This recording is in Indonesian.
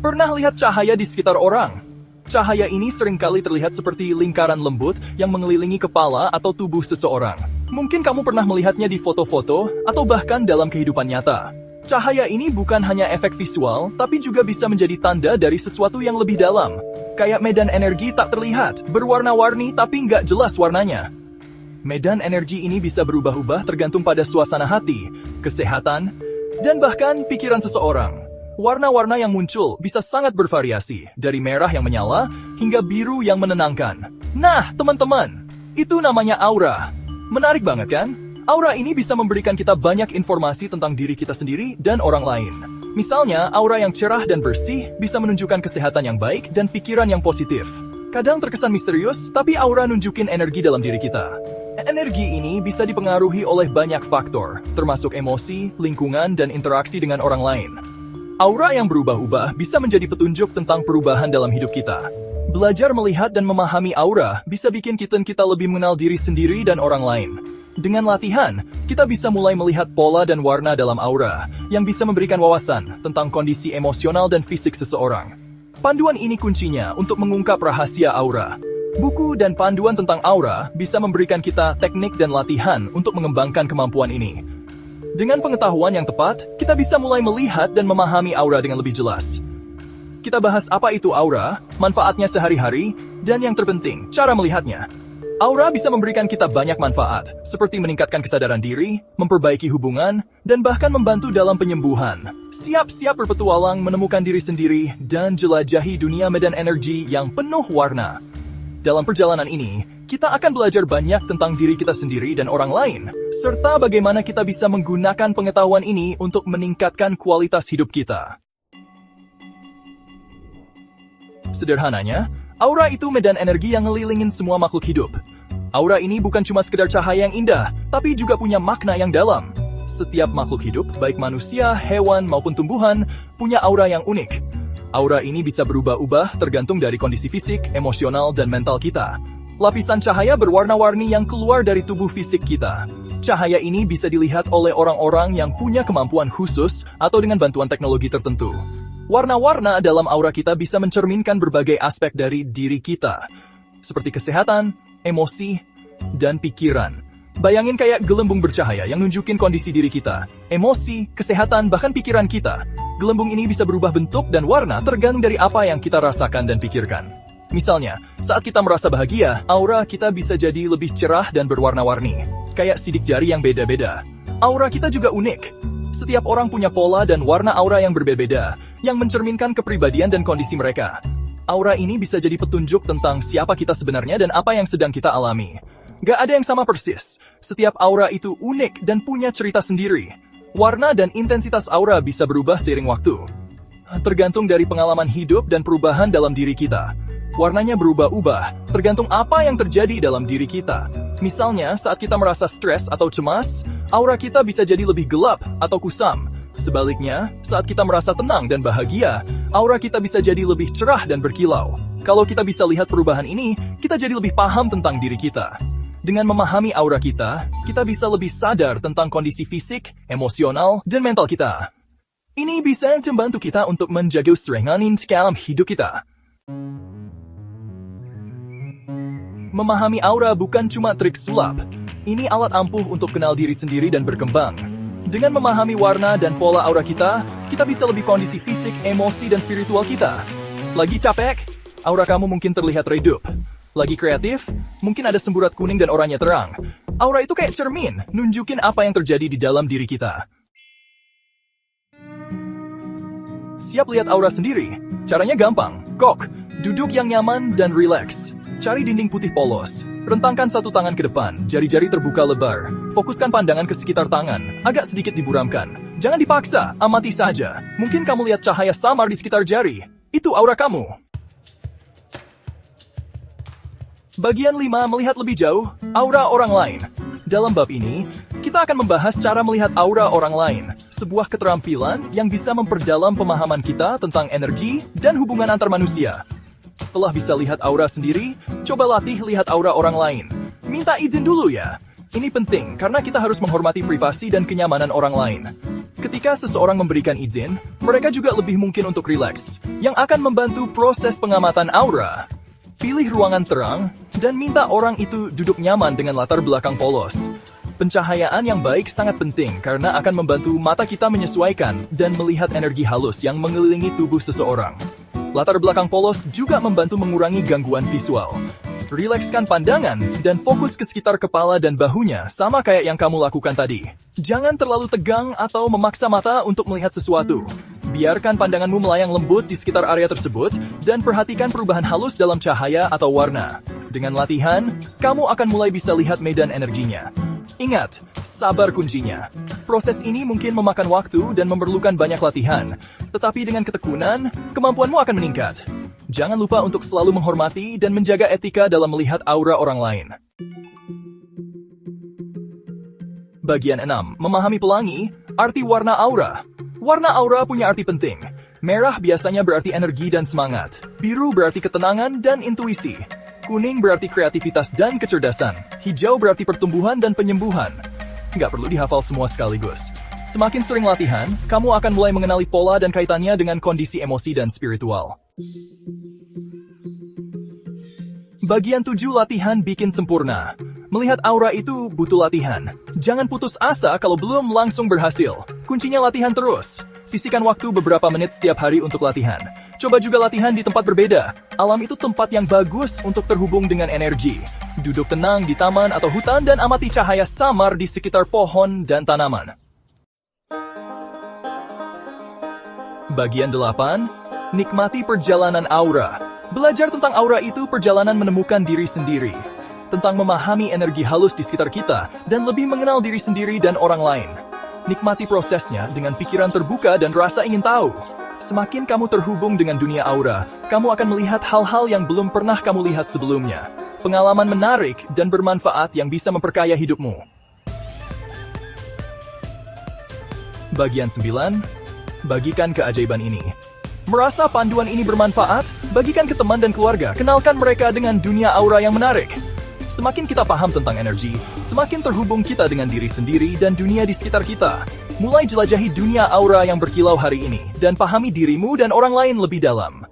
Pernah lihat cahaya di sekitar orang? Cahaya ini seringkali terlihat seperti lingkaran lembut yang mengelilingi kepala atau tubuh seseorang. Mungkin kamu pernah melihatnya di foto-foto atau bahkan dalam kehidupan nyata. Cahaya ini bukan hanya efek visual, tapi juga bisa menjadi tanda dari sesuatu yang lebih dalam. Kayak medan energi tak terlihat, berwarna-warni tapi nggak jelas warnanya. Medan energi ini bisa berubah-ubah tergantung pada suasana hati, kesehatan, dan bahkan pikiran seseorang. Warna-warna yang muncul bisa sangat bervariasi, dari merah yang menyala hingga biru yang menenangkan. Nah, teman-teman, itu namanya aura. Menarik banget kan? Aura ini bisa memberikan kita banyak informasi tentang diri kita sendiri dan orang lain. Misalnya, aura yang cerah dan bersih bisa menunjukkan kesehatan yang baik dan pikiran yang positif. Kadang terkesan misterius, tapi aura nunjukin energi dalam diri kita. Energi ini bisa dipengaruhi oleh banyak faktor, termasuk emosi, lingkungan, dan interaksi dengan orang lain. Aura yang berubah-ubah bisa menjadi petunjuk tentang perubahan dalam hidup kita. Belajar melihat dan memahami aura bisa bikin kita lebih mengenal diri sendiri dan orang lain. Dengan latihan, kita bisa mulai melihat pola dan warna dalam aura, yang bisa memberikan wawasan tentang kondisi emosional dan fisik seseorang. Panduan ini kuncinya untuk mengungkap rahasia aura. Buku dan panduan tentang aura bisa memberikan kita teknik dan latihan untuk mengembangkan kemampuan ini. Dengan pengetahuan yang tepat, kita bisa mulai melihat dan memahami aura dengan lebih jelas. Kita bahas apa itu aura, manfaatnya sehari-hari, dan yang terpenting, cara melihatnya. Aura bisa memberikan kita banyak manfaat, seperti meningkatkan kesadaran diri, memperbaiki hubungan, dan bahkan membantu dalam penyembuhan. Siap-siap berpetualang menemukan diri sendiri dan jelajahi dunia medan energi yang penuh warna. Dalam perjalanan ini, kita akan belajar banyak tentang diri kita sendiri dan orang lain, serta bagaimana kita bisa menggunakan pengetahuan ini untuk meningkatkan kualitas hidup kita. Sederhananya, aura itu medan energi yang ngelilingin semua makhluk hidup. Aura ini bukan cuma sekedar cahaya yang indah, tapi juga punya makna yang dalam. Setiap makhluk hidup, baik manusia, hewan, maupun tumbuhan, punya aura yang unik. Aura ini bisa berubah-ubah tergantung dari kondisi fisik, emosional, dan mental kita. Lapisan cahaya berwarna-warni yang keluar dari tubuh fisik kita. Cahaya ini bisa dilihat oleh orang-orang yang punya kemampuan khusus atau dengan bantuan teknologi tertentu. Warna-warna dalam aura kita bisa mencerminkan berbagai aspek dari diri kita, seperti kesehatan, emosi, dan pikiran. Bayangin kayak gelembung bercahaya yang nunjukin kondisi diri kita, emosi, kesehatan, bahkan pikiran kita. Gelembung ini bisa berubah bentuk dan warna tergantung dari apa yang kita rasakan dan pikirkan. Misalnya, saat kita merasa bahagia, aura kita bisa jadi lebih cerah dan berwarna-warni, kayak sidik jari yang beda-beda. Aura kita juga unik. Setiap orang punya pola dan warna aura yang berbeda-beda, yang mencerminkan kepribadian dan kondisi mereka. Aura ini bisa jadi petunjuk tentang siapa kita sebenarnya dan apa yang sedang kita alami. Gak ada yang sama persis. Setiap aura itu unik dan punya cerita sendiri. Warna dan intensitas aura bisa berubah seiring waktu, tergantung dari pengalaman hidup dan perubahan dalam diri kita. Warnanya berubah-ubah, tergantung apa yang terjadi dalam diri kita. Misalnya, saat kita merasa stres atau cemas, aura kita bisa jadi lebih gelap atau kusam. Sebaliknya, saat kita merasa tenang dan bahagia, aura kita bisa jadi lebih cerah dan berkilau. Kalau kita bisa lihat perubahan ini, kita jadi lebih paham tentang diri kita. Dengan memahami aura kita bisa lebih sadar tentang kondisi fisik, emosional, dan mental kita. Ini bisa membantu kita untuk menjaga keseimbangan dalam hidup kita. Memahami aura bukan cuma trik sulap. Ini alat ampuh untuk kenal diri sendiri dan berkembang. Dengan memahami warna dan pola aura kita bisa lebih kondisi fisik, emosi, dan spiritual kita. Lagi capek? Aura kamu mungkin terlihat redup. Lagi kreatif? Mungkin ada semburat kuning dan oranye terang. Aura itu kayak cermin, nunjukin apa yang terjadi di dalam diri kita. Siap lihat aura sendiri? Caranya gampang. Duduk yang nyaman dan rileks. Cari dinding putih polos. Rentangkan satu tangan ke depan, jari-jari terbuka lebar. Fokuskan pandangan ke sekitar tangan, agak sedikit diburamkan. Jangan dipaksa, amati saja. Mungkin kamu lihat cahaya samar di sekitar jari. Itu aura kamu. Bagian 5, melihat lebih jauh, aura orang lain. Dalam bab ini, kita akan membahas cara melihat aura orang lain, sebuah keterampilan yang bisa memperdalam pemahaman kita tentang energi dan hubungan antar manusia. Setelah bisa lihat aura sendiri, coba latih lihat aura orang lain. Minta izin dulu ya. Ini penting karena kita harus menghormati privasi dan kenyamanan orang lain. Ketika seseorang memberikan izin, mereka juga lebih mungkin untuk rileks, yang akan membantu proses pengamatan aura. Pilih ruangan terang, dan minta orang itu duduk nyaman dengan latar belakang polos. Pencahayaan yang baik sangat penting karena akan membantu mata kita menyesuaikan dan melihat energi halus yang mengelilingi tubuh seseorang. Latar belakang polos juga membantu mengurangi gangguan visual. Rilekskan pandangan dan fokus ke sekitar kepala dan bahunya sama kayak yang kamu lakukan tadi. Jangan terlalu tegang atau memaksa mata untuk melihat sesuatu. Biarkan pandanganmu melayang lembut di sekitar area tersebut dan perhatikan perubahan halus dalam cahaya atau warna. Dengan latihan, kamu akan mulai bisa lihat medan energinya. Ingat, sabar kuncinya. Proses ini mungkin memakan waktu dan memerlukan banyak latihan, tetapi dengan ketekunan, kemampuanmu akan meningkat. Jangan lupa untuk selalu menghormati dan menjaga etika dalam melihat aura orang lain. Bagian 6. Memahami pelangi, arti warna aura. Warna aura punya arti penting. Merah biasanya berarti energi dan semangat. Biru berarti ketenangan dan intuisi. Kuning berarti kreativitas dan kecerdasan. Hijau berarti pertumbuhan dan penyembuhan. Nggak perlu dihafal semua sekaligus. Semakin sering latihan, kamu akan mulai mengenali pola dan kaitannya dengan kondisi emosi dan spiritual. Bagian 7. Latihan bikin sempurna. Melihat aura itu butuh latihan. Jangan putus asa kalau belum langsung berhasil. Kuncinya latihan terus. Sisihkan waktu beberapa menit setiap hari untuk latihan. Coba juga latihan di tempat berbeda. Alam itu tempat yang bagus untuk terhubung dengan energi. Duduk tenang di taman atau hutan dan amati cahaya samar di sekitar pohon dan tanaman. Bagian 8. Nikmati perjalanan aura. Belajar tentang aura itu perjalanan menemukan diri sendiri. Tentang memahami energi halus di sekitar kita dan lebih mengenal diri sendiri dan orang lain. Nikmati prosesnya dengan pikiran terbuka dan rasa ingin tahu. Semakin kamu terhubung dengan dunia aura, kamu akan melihat hal-hal yang belum pernah kamu lihat sebelumnya. Pengalaman menarik dan bermanfaat yang bisa memperkaya hidupmu. Bagian 9. Bagikan keajaiban ini. Merasa panduan ini bermanfaat? Bagikan ke teman dan keluarga. Kenalkan mereka dengan dunia aura yang menarik. Semakin kita paham tentang energi, semakin terhubung kita dengan diri sendiri dan dunia di sekitar kita. Mulai jelajahi dunia aura yang berkilau hari ini, dan pahami dirimu dan orang lain lebih dalam.